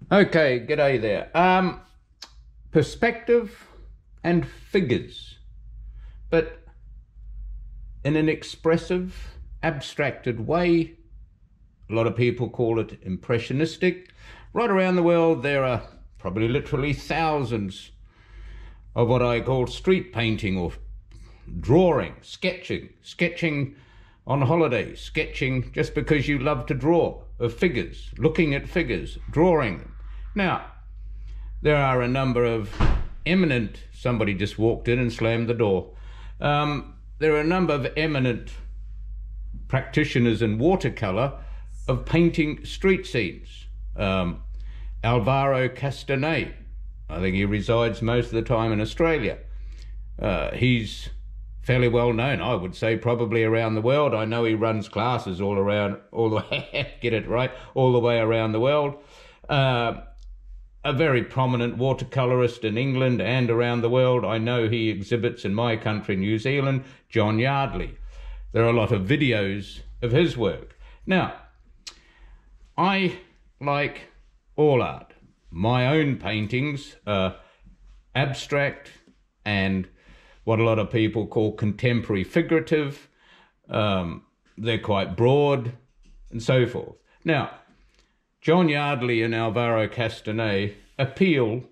Okay, g'day there. Perspective and figures, but in an expressive, abstracted way. A lot of people call it impressionistic. Right around the world there are probably literally thousands of what I call street painting or drawing, sketching on holiday, sketching just because you love to draw, of figures, looking at figures, drawing them. Now, there are a number of eminent, somebody just walked in and slammed the door. There are a number of eminent practitioners in watercolour of painting street scenes. Alvaro Castanet, I think he resides most of the time in Australia. He's fairly well known, I would say, probably around the world. I know he runs classes all the way, get it right, all the way around the world. A very prominent watercolourist in England and around the world. I know he exhibits in my country, New Zealand, John Yardley. There are a lot of videos of his work. Now, I like all art. My own paintings are abstract and what a lot of people call contemporary figurative. They're quite broad and so forth. Now, John Yardley and Alvaro Castanet appeal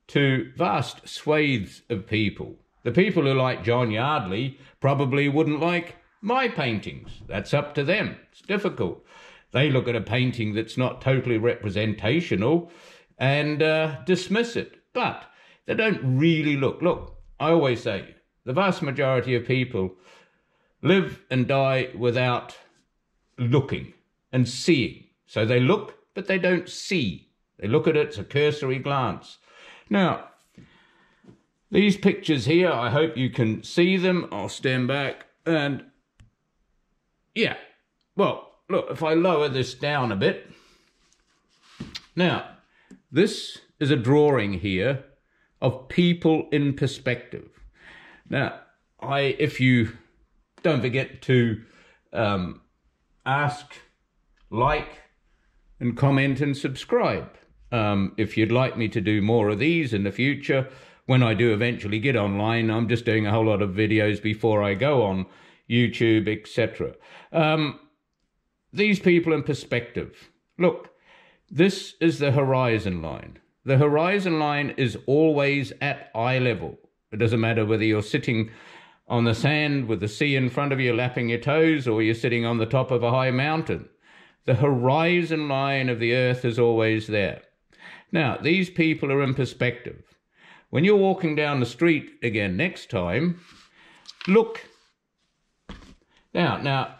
to vast swathes of people. The people who like John Yardley probably wouldn't like my paintings. That's up to them. It's difficult. They look at a painting that's not totally representational and dismiss it. But they don't really look. Look, I always say, the vast majority of people live and die without looking and seeing. So they look, but they don't see. They look at it, it's a cursory glance. Now, these pictures here, I hope you can see them. I'll stand back and, yeah. Well, look, if I lower this down a bit. Now, this is a drawing here of people in perspective. Now, if you don't forget to ask, like, and comment and subscribe. If you'd like me to do more of these in the future, when I do eventually get online, I'm just doing a whole lot of videos before I go on YouTube, etc. These people in perspective. Look, this is the horizon line. The horizon line is always at eye level. It doesn't matter whether you're sitting on the sand with the sea in front of you lapping your toes or you're sitting on the top of a high mountain. The horizon line of the earth is always there. Now, these people are in perspective. When you're walking down the street again next time, look. Now,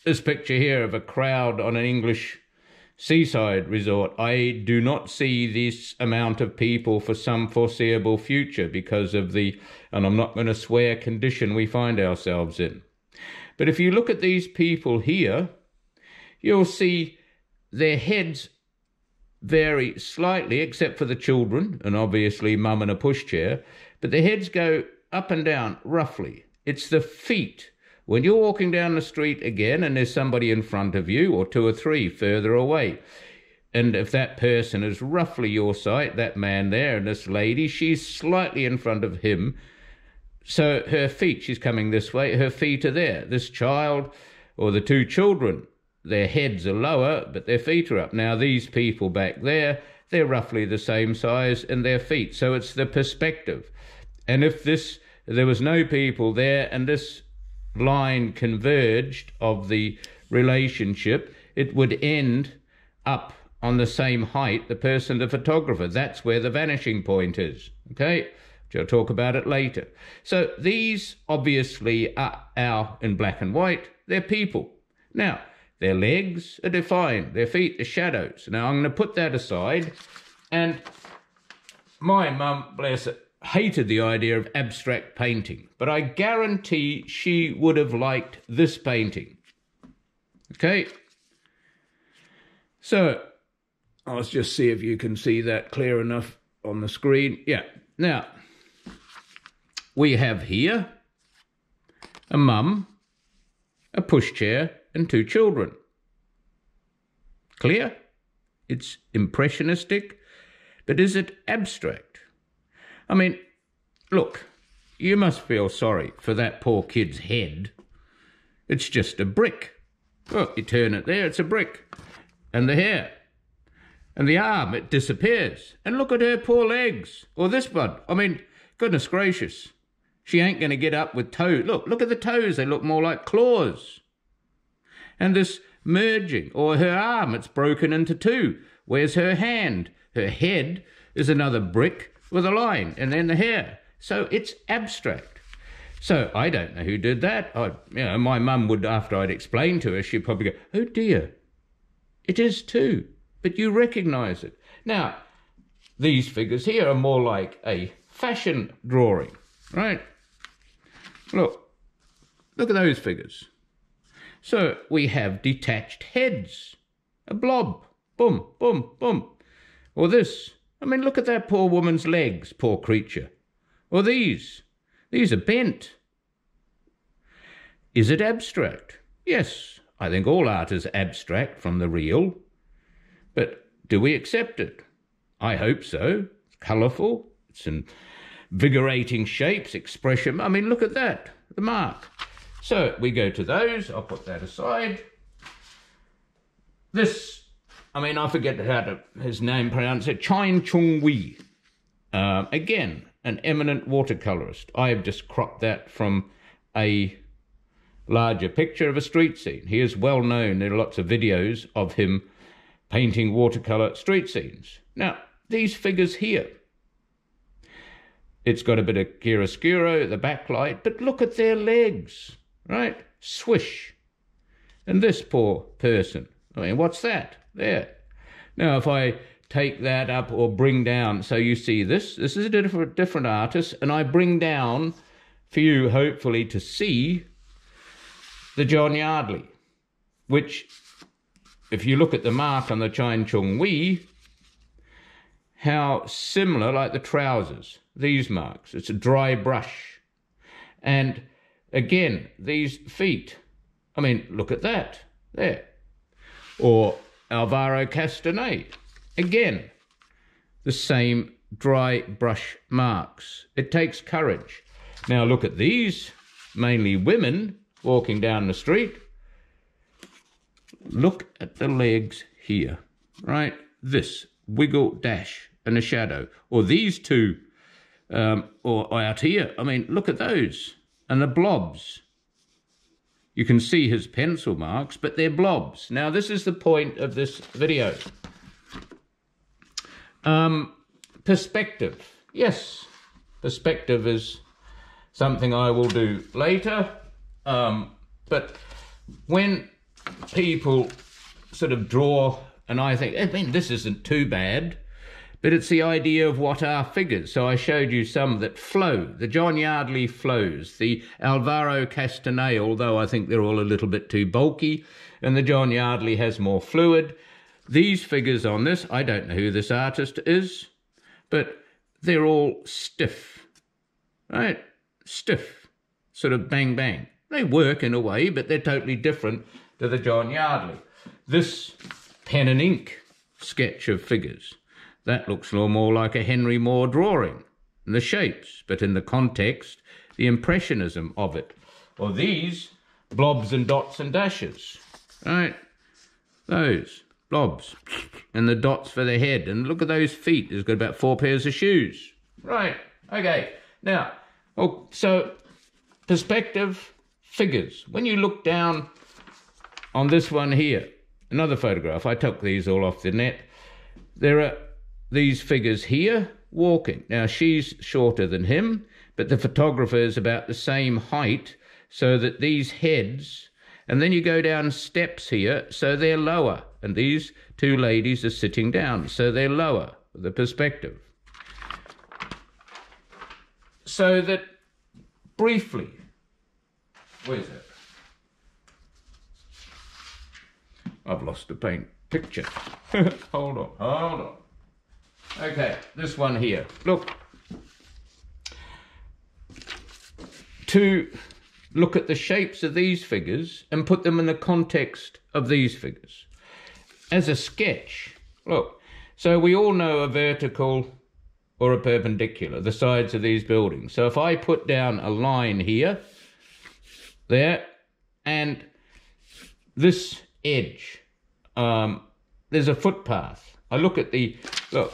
this picture here of a crowd on an English seaside resort, I do not see this amount of people for some foreseeable future because of the, and I'm not going to swear, condition we find ourselves in. But if you look at these people here, you'll see their heads vary slightly, except for the children, and obviously mum in a pushchair, but their heads go up and down roughly. It's the feet. When you're walking down the street again and there's somebody in front of you, or two or three further away, and if that person is roughly your sight, that man there and this lady, she's slightly in front of him, so her feet, she's coming this way, her feet are there. This child, or the two children, their heads are lower, but their feet are up. Now, these people back there, they're roughly the same size in their feet. So it's the perspective. And if there was no people there and this line converged of the relationship, it would end up on the same height, the person, the photographer. That's where the vanishing point is, okay? Which I'll talk about it later. So these obviously are in black and white. They're people. Now, their legs are defined, their feet are shadows. Now, I'm going to put that aside. And my mum, bless her, hated the idea of abstract painting. But I guarantee she would have liked this painting. Okay? So, I'll just see if you can see that clear enough on the screen. Yeah. Now, we have here a mum a pushchair and 2 children. Clear? It's impressionistic, but is it abstract? I mean, look, you must feel sorry for that poor kid's head. It's just a brick. Well, you turn it there, it's a brick. And the hair. And the arm, it disappears. And look at her poor legs. Or this one. I mean, goodness gracious. She ain't going to get up with toes. Look at the toes. They look more like claws. And this merging. Or her arm, it's broken into 2. Where's her hand? Her head is another brick with a line. And then the hair. So it's abstract. So I don't know who did that. My mum would, after I'd explained to her, she'd probably go, oh dear, it is 2, but you recognise it. Now, these figures here are more like a fashion drawing, right? Look at those figures. So we have detached heads, a blob, boom, boom, boom. Or this, I mean, look at that poor woman's legs, poor creature. Or these are bent. Is it abstract? Yes, I think all art is abstract from the real. But do we accept it? I hope so. It's colourful. It's invigorating shapes, expression. I mean, look at that, the mark. So we go to those. I'll put that aside. This, I mean, I forget how to his name pronounce it. Chine Chung Wei. Again, an eminent watercolourist. I have just cropped that from a larger picture of a street scene. He is well known. There are lots of videos of him painting watercolour street scenes. Now, these figures here, it's got a bit of chiaroscuro, the backlight, but look at their legs, right? Swish. And this poor person, I mean, what's that? There. Now, if I take that up or bring down, so you see this is a different artist, and I bring down for you, hopefully, to see the John Yardley, which, if you look at the mark on the Chine Chung Wei, how similar, like the trousers, these marks. It's a dry brush. And again, these feet, I mean, look at that, there. Or Alvaro Castanet, again, the same dry brush marks. It takes courage. Now look at these, mainly women walking down the street. Look at the legs here, right? This wiggle dash and a shadow. Or these 2, or out here. I mean, look at those. And the blobs. You can see his pencil marks, but they're blobs. Now, this is the point of this video. Perspective. Yes, perspective is something I will do later. But when people sort of draw, and I think, I mean, this isn't too bad, but it's the idea of what are figures. So I showed you some that flow. The John Yardley flows. The Alvaro Castanet, although I think they're all a little bit too bulky, and the John Yardley has more fluid. These figures on this, I don't know who this artist is, but they're all stiff, right? Stiff, sort of bang, bang. They work in a way, but they're totally different to the John Yardley. This pen and ink sketch of figures, that looks a little more like a Henry Moore drawing, in the shapes, but in the context, the impressionism of it. Or these blobs and dots and dashes, right? Those blobs and the dots for the head. And look at those feet. He's got about 4 pairs of shoes. Right, okay. Now, so perspective, figures. When you look down on this one here, another photograph, I took these all off the net. There are these figures here walking. Now, she's shorter than him, but the photographer is about the same height, so that these heads, and then you go down steps here, so they're lower. And these 2 ladies are sitting down, so they're lower, the perspective. So that, briefly, where's it? I've lost the paint picture. Hold on. Okay, this one here. Look. 2 look at the shapes of these figures and put them in the context of these figures. As a sketch, look, so we all know a vertical or a perpendicular, the sides of these buildings. So if I put down a line here, there, and this edge, there's a footpath. I look at look,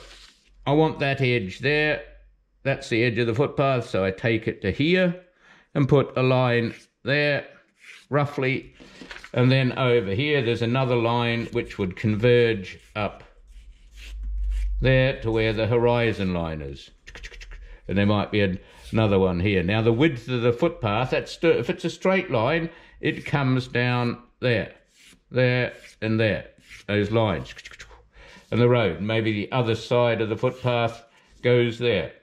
I want that edge there. That's the edge of the footpath, so I take it to here and put a line there, roughly. And then over here, there's another line which would converge up there to where the horizon line is. And there might be another one here. Now, the width of the footpath, if it's a straight line, it comes down there, there, and there, those lines. And the road, maybe the other side of the footpath goes there.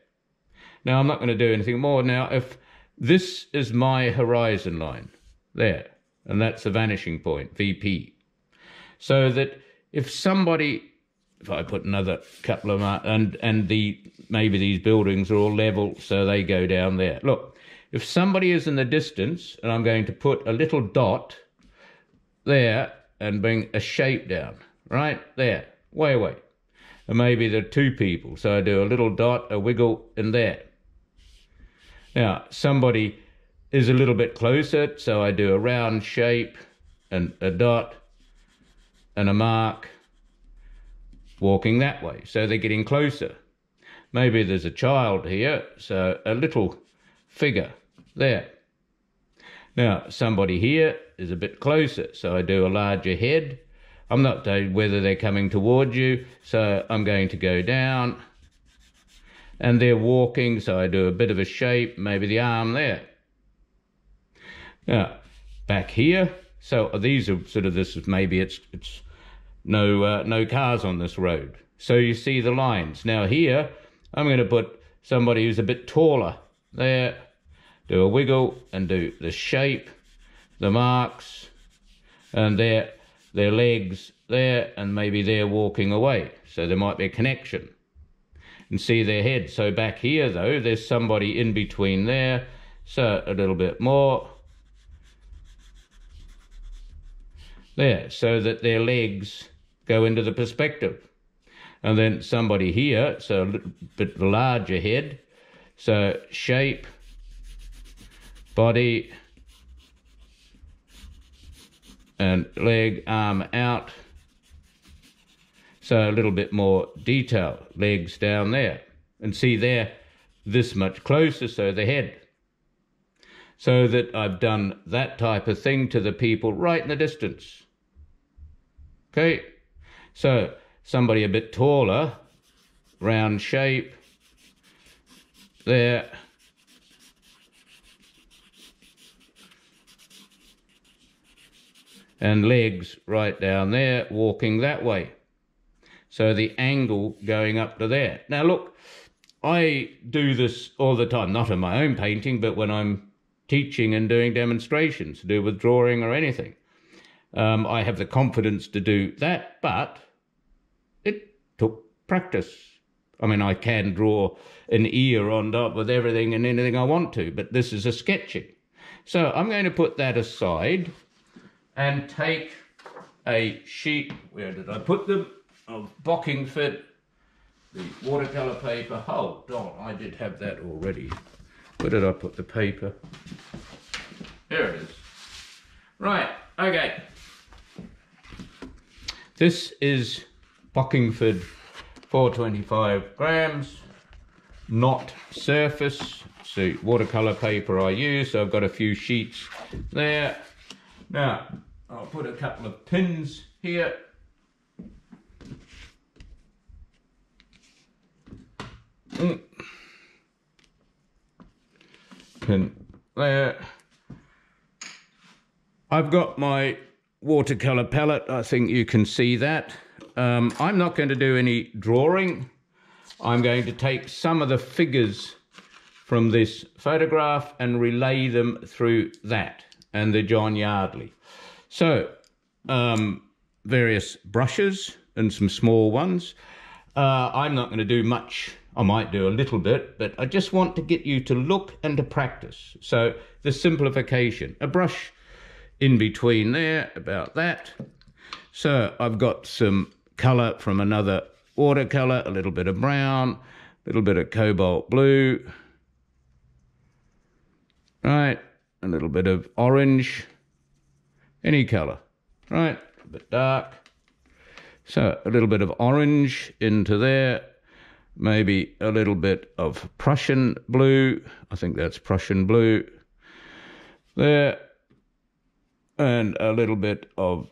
Now, I'm not going to do anything more. Now, if this is my horizon line, there, and that's the vanishing point, VP. So that if I put another couple of, maybe these buildings are all level, so they go down there. Look, if somebody is in the distance, and I'm going to put a little dot there and bring a shape down, right there, way away. And maybe there are two people, so I do a little dot, a wiggle in there. Now, somebody is a little bit closer, so I do a round shape and a dot and a mark walking that way. So they're getting closer. Maybe there's a child here, so a little figure there. Now, somebody here is a bit closer, so I do a larger head. I'm not telling whether they're coming towards you, so I'm going to go down. And they're walking, so I do a bit of a shape, maybe the arm there. Now, back here, so these are sort of this, maybe it's no cars on this road. So you see the lines. Now here, I'm going to put somebody who's a bit taller there, do a wiggle and do the shape, the marks, and their legs there, and maybe they're walking away. So there might be a connection. And see their head. So back here, though, there's somebody in between there. So a little bit more. There, so that their legs go into the perspective. And then somebody here, so a little bit larger head. So shape, body, and leg, arm out. So a little bit more detail, legs down there. And see there, this much closer, so the head. So that I've done that type of thing to the people right in the distance. Okay, so somebody a bit taller, round shape, there. And legs right down there, walking that way. So the angle going up to there. Now look, I do this all the time, not in my own painting, but when I'm teaching and doing demonstrations to do with drawing or anything. I have the confidence to do that, but it took practice. I mean, I can draw an ear on top with everything and anything I want to, but this is a sketching. So I'm going to put that aside and take a sheet, where did I put them, of Bockingford, the watercolour paper. Hold on, I did have that already. Where did I put the paper? Here it is. Right, okay. This is Bockingford 425 grams, not surface. So watercolour paper I use, so I've got a few sheets there. Now, I'll put a couple of pins here. Pin there. I've got my watercolour palette, I think you can see that. I'm not going to do any drawing. I'm going to take some of the figures from this photograph and relay them through that and the John Yardley. So, various brushes and some small ones. I'm not going to do much I might do a little bit, but I just want to get you to look and to practice. So the simplification, a brush in between there, about that. So I've got some colour from another watercolour, a little bit of brown, a little bit of cobalt blue, right, a little bit of orange, any colour, right, a bit dark. So a little bit of orange into there, maybe a little bit of Prussian blue, I think that's Prussian blue, there, and a little bit of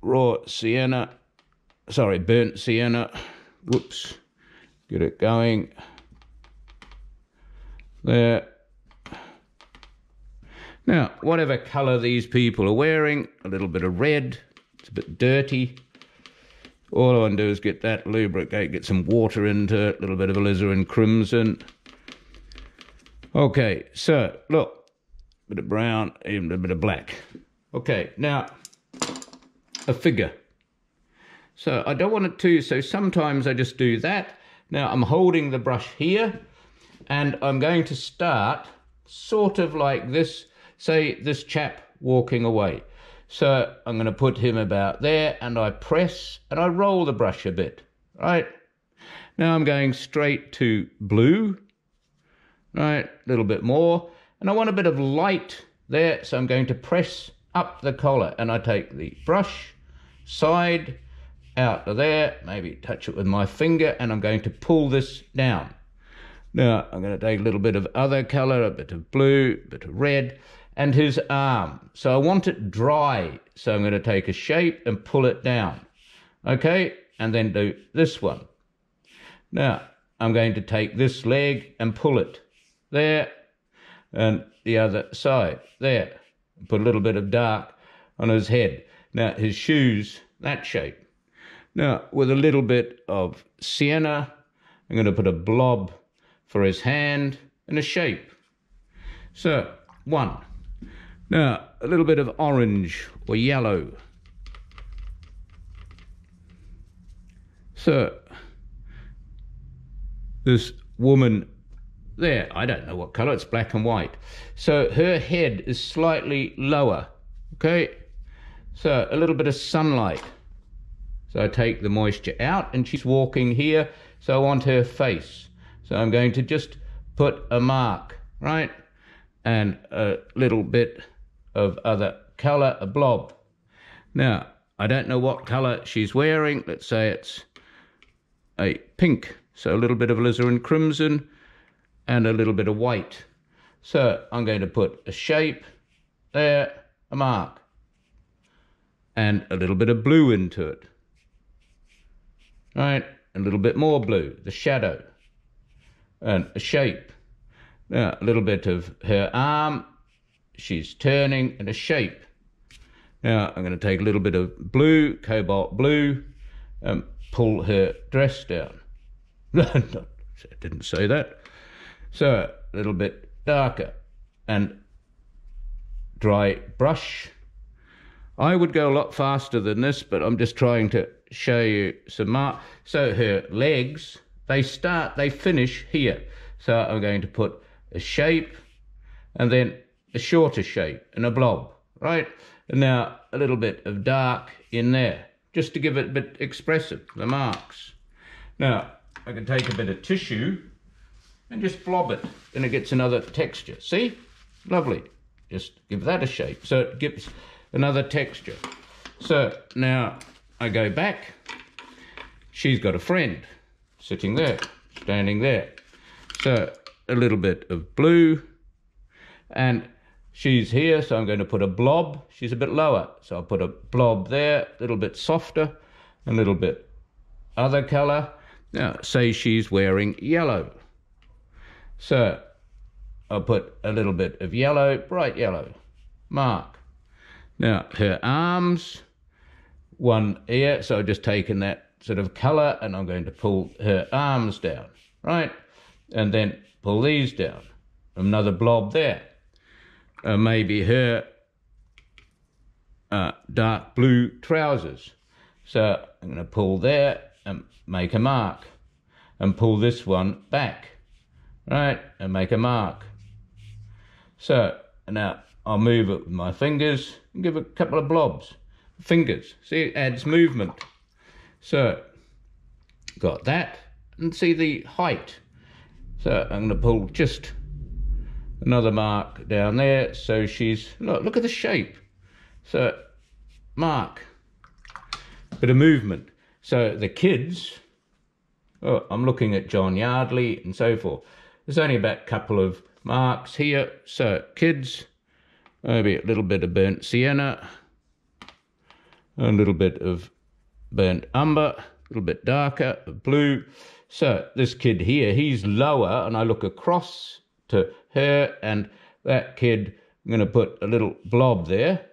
raw sienna, sorry, burnt sienna, whoops, get it going, there. Now, whatever colour these people are wearing, a little bit of red, it's a bit dirty. All I want to do is get that lubricate, get some water into it, a little bit of alizarin crimson. Okay, so look, a bit of brown, even a bit of black. Okay, now a figure. So I don't want it to, so sometimes I just do that. Now I'm holding the brush here and I'm going to start sort of like this, say this chap walking away. So I'm going to put him about there and I press and I roll the brush a bit, right? Now I'm going straight to blue, right? A little bit more. And I want a bit of light there, so I'm going to press up the collar and I take the brush, side, out of there, maybe touch it with my finger and I'm going to pull this down. Now I'm going to take a little bit of other colour, a bit of blue, a bit of red, and his arm. So I want it dry, so I'm going to take a shape and pull it down. Okay, and then do this one. Now I'm going to take this leg and pull it there, and the other side there. Put a little bit of dark on his head. Now his shoes, that shape. Now with a little bit of sienna, I'm going to put a blob for his hand and a shape. So one. Now a little bit of orange or yellow. So this woman there, I don't know what colour, it's black and white. So her head is slightly lower, okay? So a little bit of sunlight. So I take the moisture out and she's walking here, so I want her face. So I'm going to just put a mark, right? And a little bit of other colour, a blob. Now, I don't know what colour she's wearing. Let's say it's a pink. So a little bit of alizarin crimson and a little bit of white. So I'm going to put a shape there, a mark, and a little bit of blue into it. Right, a little bit more blue, the shadow, and a shape. Now a little bit of her arm, she's turning, and a shape. Now I'm going to take a little bit of blue, cobalt blue, and pull her dress down. I didn't say that. So a little bit darker and dry brush. I would go a lot faster than this, but I'm just trying to show you some mark. So her legs, they finish here. So I'm going to put a shape and then a shorter shape and a blob, right? And now a little bit of dark in there, just to give it a bit expressive, the marks. Now I can take a bit of tissue and just blob it, and it gets another texture. See? Lovely. Just give that a shape, so it gives another texture. So now I go back. She's got a friend sitting there, standing there. So a little bit of blue, and she's here, so I'm going to put a blob. She's a bit lower, so I'll put a blob there, a little bit softer, a little bit other colour. Now, say she's wearing yellow. So I'll put a little bit of yellow, bright yellow, mark. Now her arms, one here, so I've just taken that sort of colour and I'm going to pull her arms down, right? And then pull these down, another blob there. Maybe her dark blue trousers. So I'm going to pull there and make a mark. and pull this one back, right, and make a mark. So now I'll move it with my fingers and give it a couple of blobs. Fingers, see, it adds movement. So got that, and see the height. So I'm going to pull just another mark down there. So she's, look at the shape. So mark, bit of movement. So the kids, oh, I'm looking at John Yardley and so forth. There's only about a couple of marks here. So kids, maybe a little bit of burnt sienna, a little bit of burnt umber, a little bit darker, blue. So this kid here, he's lower, and I look across to her, and that kid, I'm going to put a little blob there,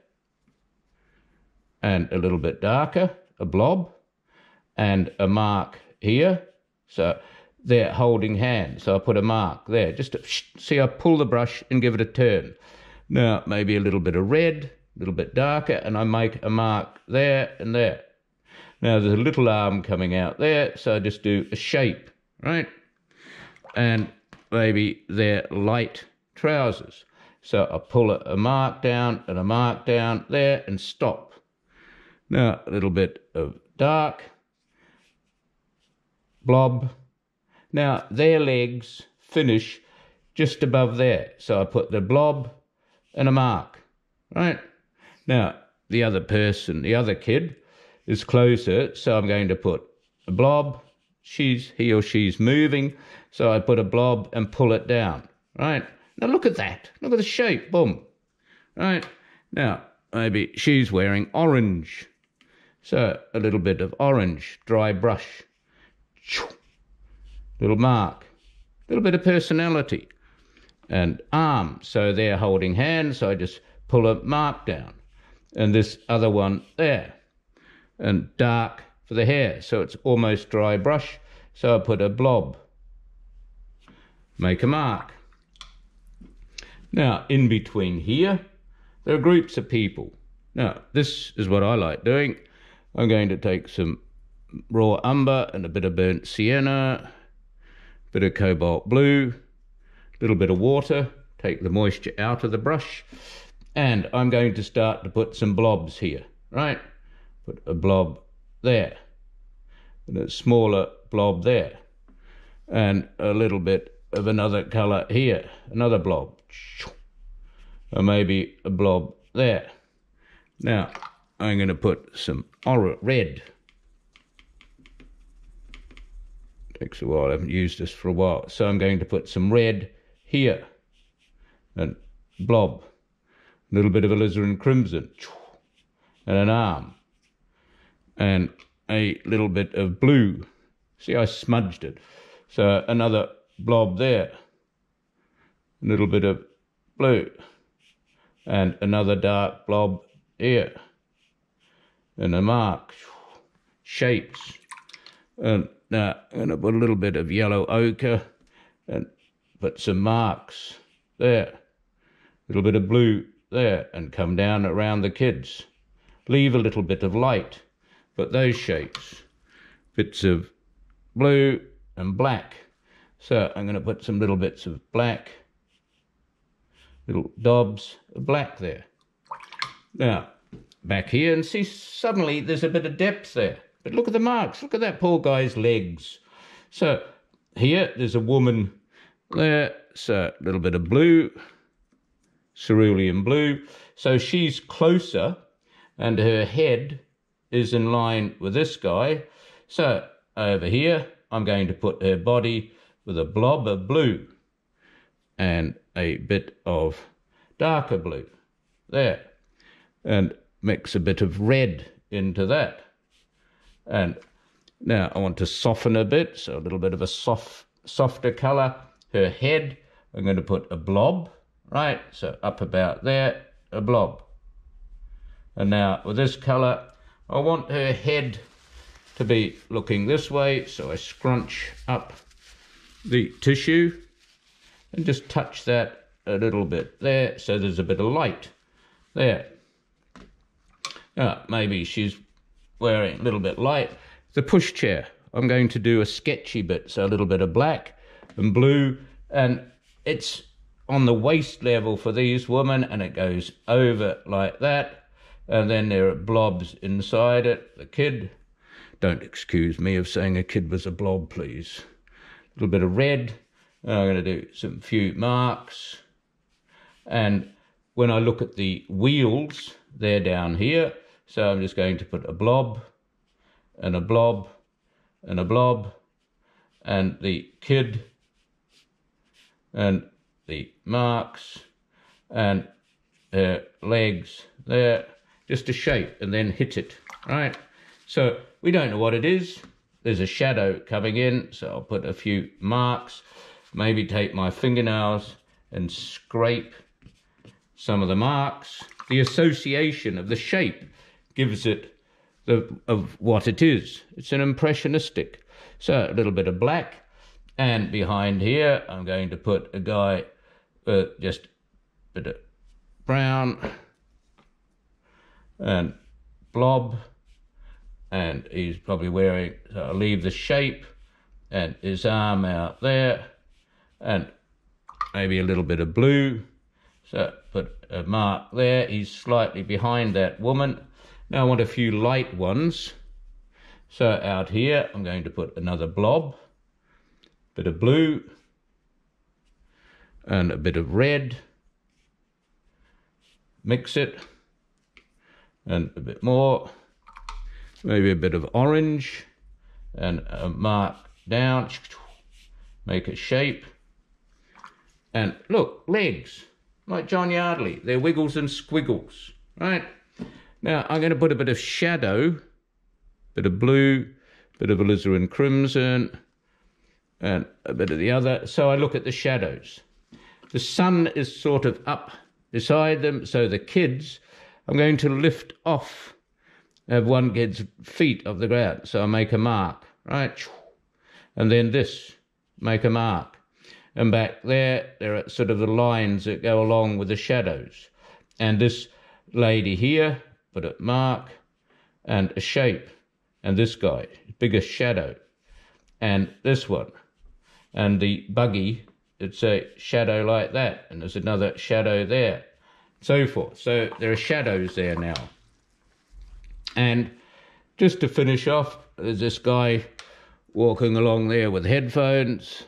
and a little bit darker, a blob, and a mark here. So they're holding hands, so I put a mark there. Just to, see, I pull the brush and give it a turn. Now maybe a little bit of red, a little bit darker, and I make a mark there and there. Now there's a little arm coming out there, so I just do a shape, right? And maybe they're light trousers. So I pull a mark down and a mark down there and stop. Now a little bit of dark, blob. Now their legs finish just above there. So I put the blob and a mark, right? Now the other person, the other kid, is closer, so I'm going to put a blob. He or she's moving, so I put a blob and pull it down, right? Now look at that. Look at the shape, boom, right? Now, maybe she's wearing orange. So a little bit of orange, dry brush. Little mark. Little bit of personality. And arm, so they're holding hands, so I just pull a mark down. And this other one there. And dark for the hair, so it's almost dry brush, so I put a blob, make a mark. Now in between here there are groups of people. Now this is what I like doing. I'm going to take some raw umber and a bit of burnt sienna, a bit of cobalt blue, a little bit of water, take the moisture out of the brush, and I'm going to start to put some blobs here, right? Put a blob there, and a smaller blob there, and a little bit of another colour here, another blob, or maybe a blob there. Now I'm going to put some red. Takes a while, I haven't used this for a while, so I'm going to put some red here, and blob, a little bit of alizarin crimson, and an arm. And a little bit of blue. See, I smudged it. So another blob there. A little bit of blue. And another dark blob here. And a mark. Shapes. And now I'm going to put a little bit of yellow ochre and put some marks there. A little bit of blue there, and come down around the kids. Leave a little bit of light. But those shapes, bits of blue and black. So I'm going to put some little bits of black, little dobs of black there. Now, back here, and see, suddenly there's a bit of depth there. But look at the marks. Look at that poor guy's legs. So here, there's a woman there. So a little bit of blue, cerulean blue. So she's closer, and her head is in line with this guy. So over here I'm going to put her body with a blob of blue and a bit of darker blue there, and mix a bit of red into that. And now I want to soften a bit, so a little bit of a softer colour. Her head, I'm going to put a blob, right, so up about there, a blob. And now with this colour, I want her head to be looking this way, so I scrunch up the tissue and just touch that a little bit there, so there's a bit of light there. Maybe she's wearing a little bit light. The pushchair, I'm going to do a sketchy bit, so a little bit of black and blue, and it's on the waist level for these women, and it goes over like that, and then there are blobs inside it. The kid, don't excuse me of saying a kid was a blob, please. A little bit of red. I'm going to do some few marks, and when I look at the wheels, they're down here, so I'm just going to put a blob and a blob and a blob, and the kid and the marks and legs there, just a shape, and then hit it, right? So we don't know what it is. There's a shadow coming in, so I'll put a few marks, maybe take my fingernails and scrape some of the marks. The association of the shape gives it of what it is. It's an impressionistic. So a little bit of black, and behind here I'm going to put a guy with just a bit of brown and blob, and he's probably wearing, so I'll leave the shape and his arm out there, and maybe a little bit of blue. So put a mark there. He's slightly behind that woman. Now I want a few light ones. So out here I'm going to put another blob, bit of blue and a bit of red. Mix it, and a bit more, maybe a bit of orange, and a mark down, make a shape. And look, legs, like John Yardley, they're wiggles and squiggles, right? Now I'm going to put a bit of shadow, bit of blue, bit of alizarin crimson, and a bit of the other. So I look at the shadows. The sun is sort of up beside them, so the kids, I'm going to lift off, have one kid's feet off the ground, so I make a mark, right? And then this, make a mark. And back there are sort of the lines that go along with the shadows. And this lady here, put a mark and a shape. And this guy, bigger shadow. And this one. And the buggy, it's a shadow like that. And there's another shadow there. So forth. So there are shadows there now. And just to finish off, there's this guy walking along there with headphones,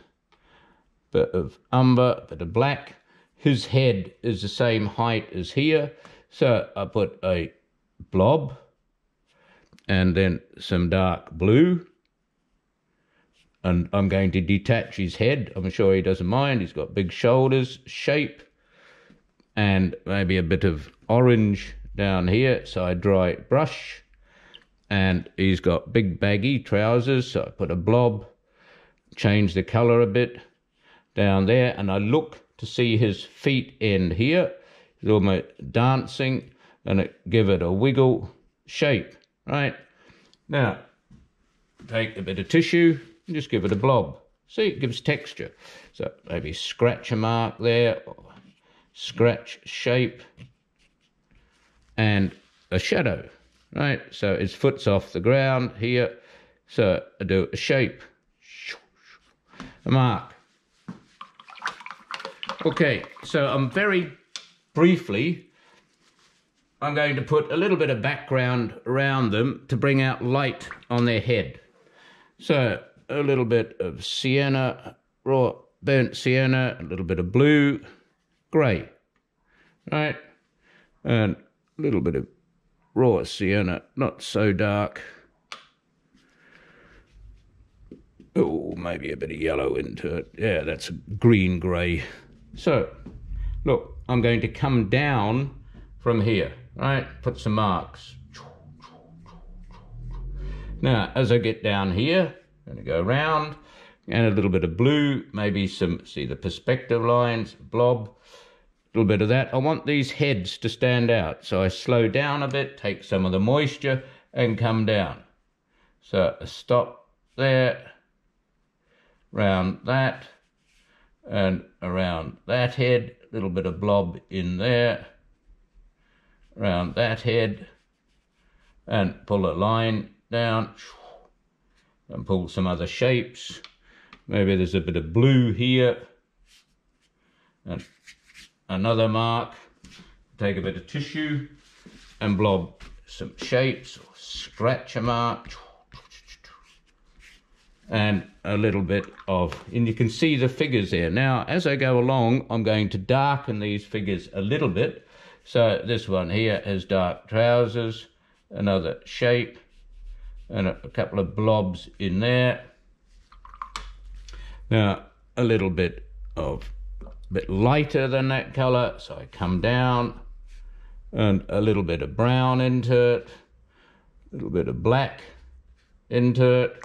bit of umber, bit of black. His head is the same height as here, so I put a blob and then some dark blue, and I'm going to detach his head. I'm sure he doesn't mind. He's got big shoulders, shape, and maybe a bit of orange down here, so I dry brush. And he's got big baggy trousers, so I put a blob, change the colour a bit down there, and I look to see his feet end here. He's almost dancing, and give it a wiggle shape, right? Now, take a bit of tissue and just give it a blob. See, it gives texture. So maybe scratch a mark there, or scratch shape, and a shadow. Right, so his foot's off the ground here, so I do a shape, a mark. Okay, so I'm very briefly, I'm going to put a little bit of background around them to bring out light on their head. So a little bit of sienna, raw burnt sienna, a little bit of blue, grey, right, and a little bit of raw sienna, not so dark. Oh, maybe a bit of yellow into it. Yeah, that's green grey. So, look, I'm going to come down from here, right? Put some marks. Now, as I get down here, I'm going to go around, and a little bit of blue, maybe some, see the perspective lines, blob. Little bit of that. I want these heads to stand out, so I slow down a bit, take some of the moisture and come down. So I stop there, round that, and around that head, a little bit of blob in there, around that head, and pull a line down, and pull some other shapes. Maybe there's a bit of blue here. And another mark. Take a bit of tissue and blob some shapes, or scratch a mark. And a little bit of, and you can see the figures there. Now, as I go along, I'm going to darken these figures a little bit. So this one here has dark trousers, another shape, and a couple of blobs in there. Now, a little bit lighter than that colour, so I come down, and a little bit of brown into it, a little bit of black into it.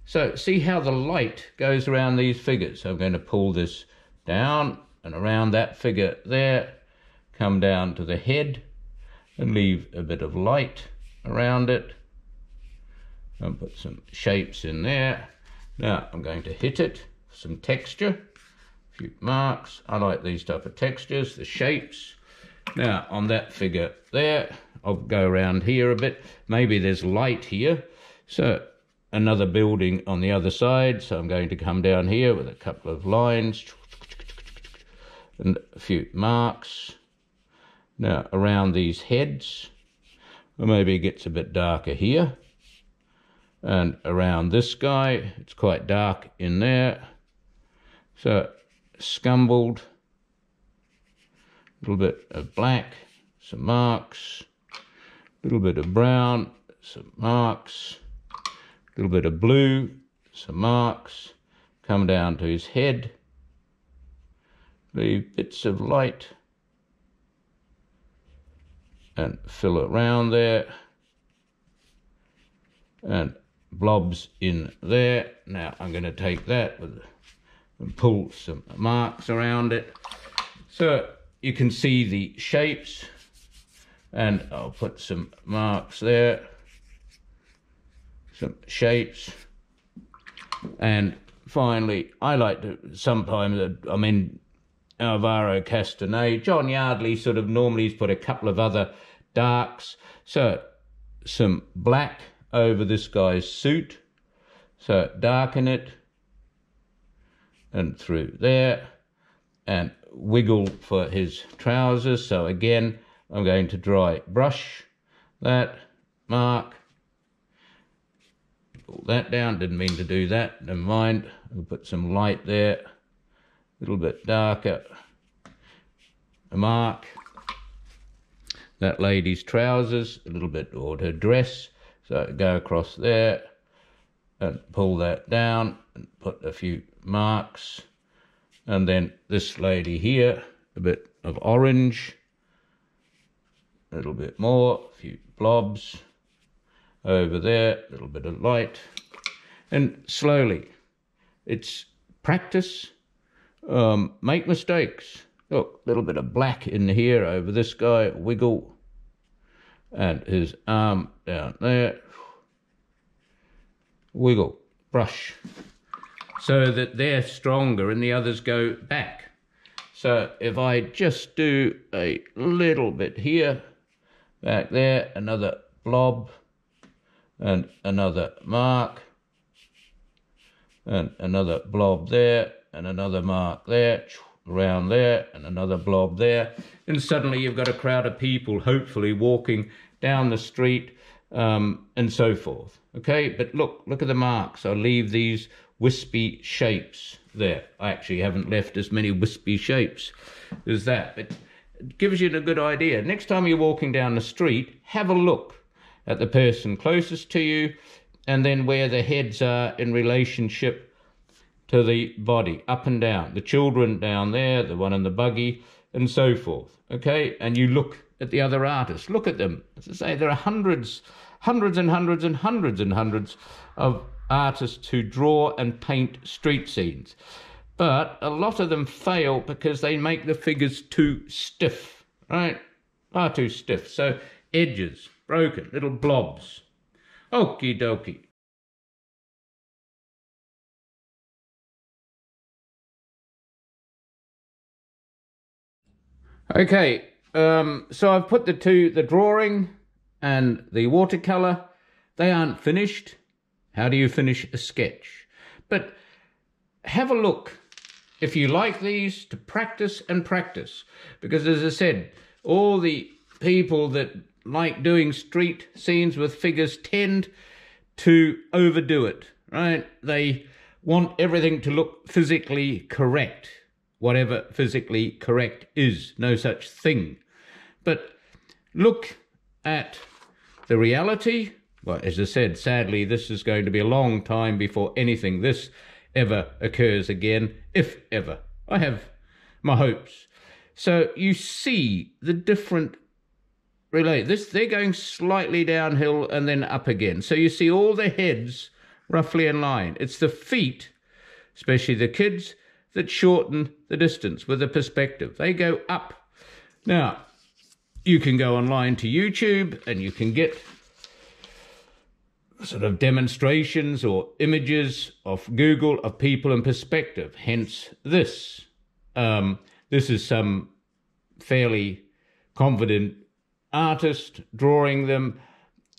So see how the light goes around these figures. So I'm going to pull this down and around that figure there, come down to the head and leave a bit of light around it, and put some shapes in there. Now I'm going to hit it for some texture, a few marks. I like these type of textures, the shapes. Now on that figure there, I'll go around here a bit. Maybe there's light here. So another building on the other side. So I'm going to come down here with a couple of lines and a few marks. Now around these heads, or maybe it gets a bit darker here. And around this guy, it's quite dark in there. So scumbled, a little bit of black, some marks, a little bit of brown, some marks, a little bit of blue, some marks, come down to his head, leave bits of light and fill around there, and blobs in there. Now I'm going to take that and pull some marks around it, so you can see the shapes, and I'll put some marks there, some shapes, and finally I like to sometimes, I'm in Alvaro Castanet, John Yardley sort of normally he's put a couple of other darks, so some black over this guy's suit, so darken it and through there, and wiggle for his trousers. So again I'm going to dry brush that mark, pull that down, didn't mean to do that, never mind. We'll put some light there, a little bit darker, a mark, that lady's trousers, a little bit, or her dress. So go across there and pull that down and put a few marks. And then this lady here, a bit of orange, a little bit more, a few blobs over there, a little bit of light. And slowly, it's practice, make mistakes. Look, a little bit of black in here over this guy, wiggle. And his arm down there, wiggle, brush, so that they're stronger and the others go back. So if I just do a little bit here, back there, another blob, and another mark, and another blob there, and another mark there, around there, and another blob there, and suddenly you've got a crowd of people hopefully walking down the street, and so forth. Okay, but look at the marks. I'll leave these wispy shapes there. I actually haven't left as many wispy shapes as that, but it gives you a good idea. Next time you're walking down the street, have a look at the person closest to you, and then where the heads are in relationship to the body, up and down. The children down there, the one in the buggy, and so forth. Okay, and you look at the other artists. Look at them. As I say, there are hundreds and hundreds and hundreds and hundreds of artists who draw and paint street scenes. But a lot of them fail because they make the figures too stiff, right? Far too stiff. So edges, broken, little blobs. Okie dokie. Okay, so I've put the drawing and the watercolour. They aren't finished. How do you finish a sketch? But have a look, if you like these, to practice and practice. Because as I said, all the people that like doing street scenes with figures tend to overdo it, right? They want everything to look physically correct, whatever physically correct is. No such thing. But look at the reality. Well, as I said, sadly, this is going to be a long time before anything this ever occurs again, if ever. I have my hopes. So you see the different they're going slightly downhill and then up again. So you see all the heads roughly in line. It's the feet, especially the kids, that shorten the distance with the perspective. They go up. Now, you can go online to YouTube and you can get sort of demonstrations or images of Google of people in perspective. Hence this. This is some fairly confident artist drawing them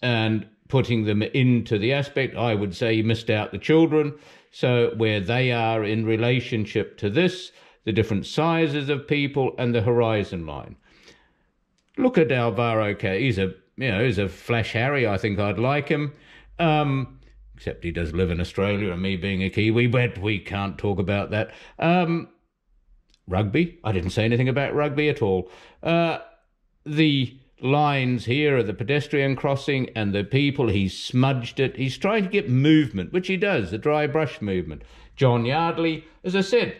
and putting them into the aspect. I would say he missed out the children. So where they are in relationship to this, the different sizes of people and the horizon line. Look at Alvaro K. He's a flash Harry. I think I'd like him. Except he does live in Australia, and me being a Kiwi, but we can't talk about that. Rugby? I didn't say anything about rugby at all. The lines here are the pedestrian crossing and the people. He's smudged it. He's trying to get movement, which he does, the dry brush movement. John Yardley, as I said,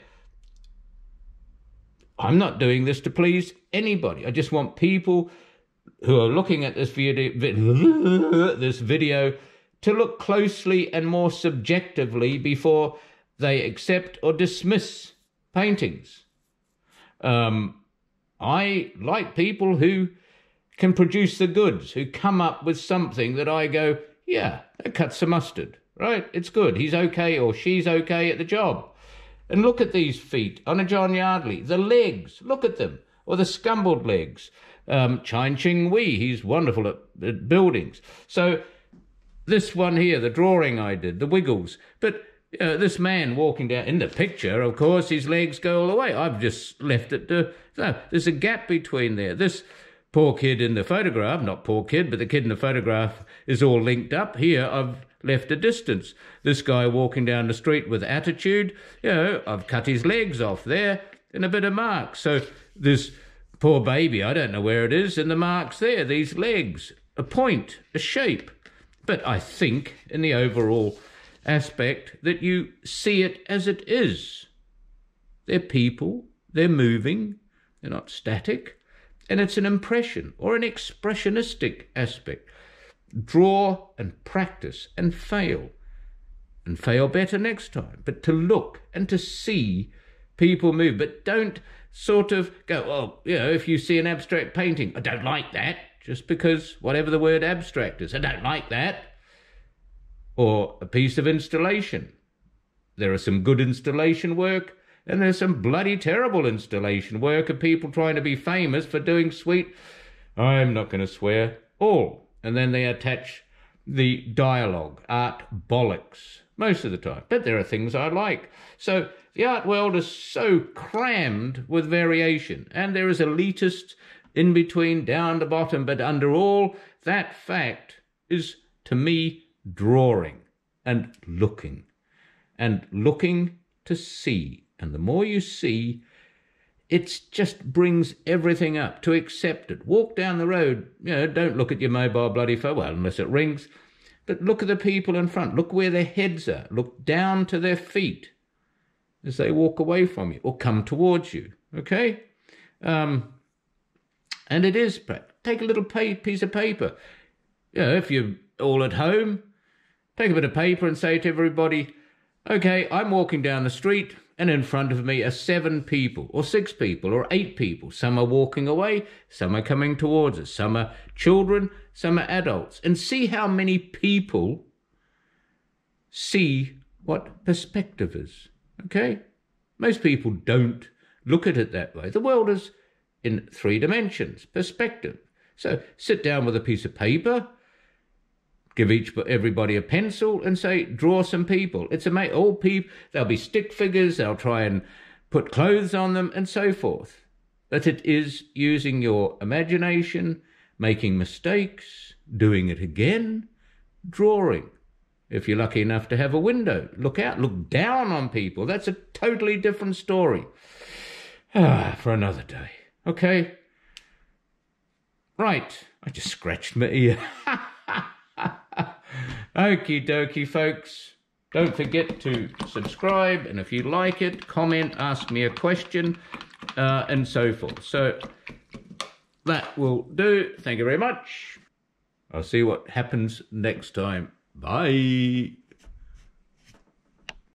I'm not doing this to please anybody. I just want people who are looking at this video to look closely and more subjectively before they accept or dismiss paintings. I like people who can produce the goods, who come up with something that I go, yeah, that cuts the mustard, right? It's good. He's okay or she's okay at the job. And look at these feet on a John Yardley. The legs, look at them. Or the scumbled legs. Chine Ching Wee, he's wonderful at buildings. So this one here, the drawing I did, the wiggles. But this man walking down in the picture, of course, his legs go all the way. I've just left it to... No, there's a gap between there. This poor kid in the photograph, not poor kid, but the kid in the photograph is all linked up. Here, I've left a distance. This guy walking down the street with attitude, I've cut his legs off there and a bit of mark. So this poor baby, I don't know where it is, and the marks there, these legs, a point, a shape. But I think in the overall aspect that you see it as it is. They're people, they're moving, they're not static, and it's an impression or an expressionistic aspect. Draw and practice and fail better next time. But to look and to see people move, but don't sort of go, if you see an abstract painting, I don't like that, just because whatever the word abstract is, I don't like that. Or a piece of installation. There are some good installation work, and there's some bloody terrible installation work of people trying to be famous for doing sweet, I'm not going to swear, all. And then they attach the dialogue, art bollocks, most of the time. But there are things I like. So the art world is so crammed with variation, and there is elitists in between, down the bottom, but under all, that fact is, to me, drawing and looking to see. And the more you see, it just brings everything up to accept it. Walk down the road, don't look at your mobile bloody phone, well, unless it rings, but look at the people in front. Look where their heads are. Look down to their feet as they walk away from you or come towards you, okay? And it is, take a little piece of paper. If you're all at home, take a bit of paper and say to everybody, okay, I'm walking down the street and in front of me are 7 people or 6 people or 8 people. Some are walking away, some are coming towards us, some are children, some are adults. And see how many people see what perspective is, okay? Most people don't look at it that way. The world is in 3 dimensions, perspective. So sit down with a piece of paper, give everybody a pencil and say, draw some people. It's amazing. All people, there'll be stick figures, they'll try and put clothes on them and so forth. But it is using your imagination, making mistakes, doing it again, drawing. If you're lucky enough to have a window, look out, look down on people. That's a totally different story. For another day. Okay? Right. I just scratched my ear. Okie dokie, folks. Don't forget to subscribe, and if you like it, comment, ask me a question, and so forth. So that will do. Thank you very much. I'll see what happens next time. Bye.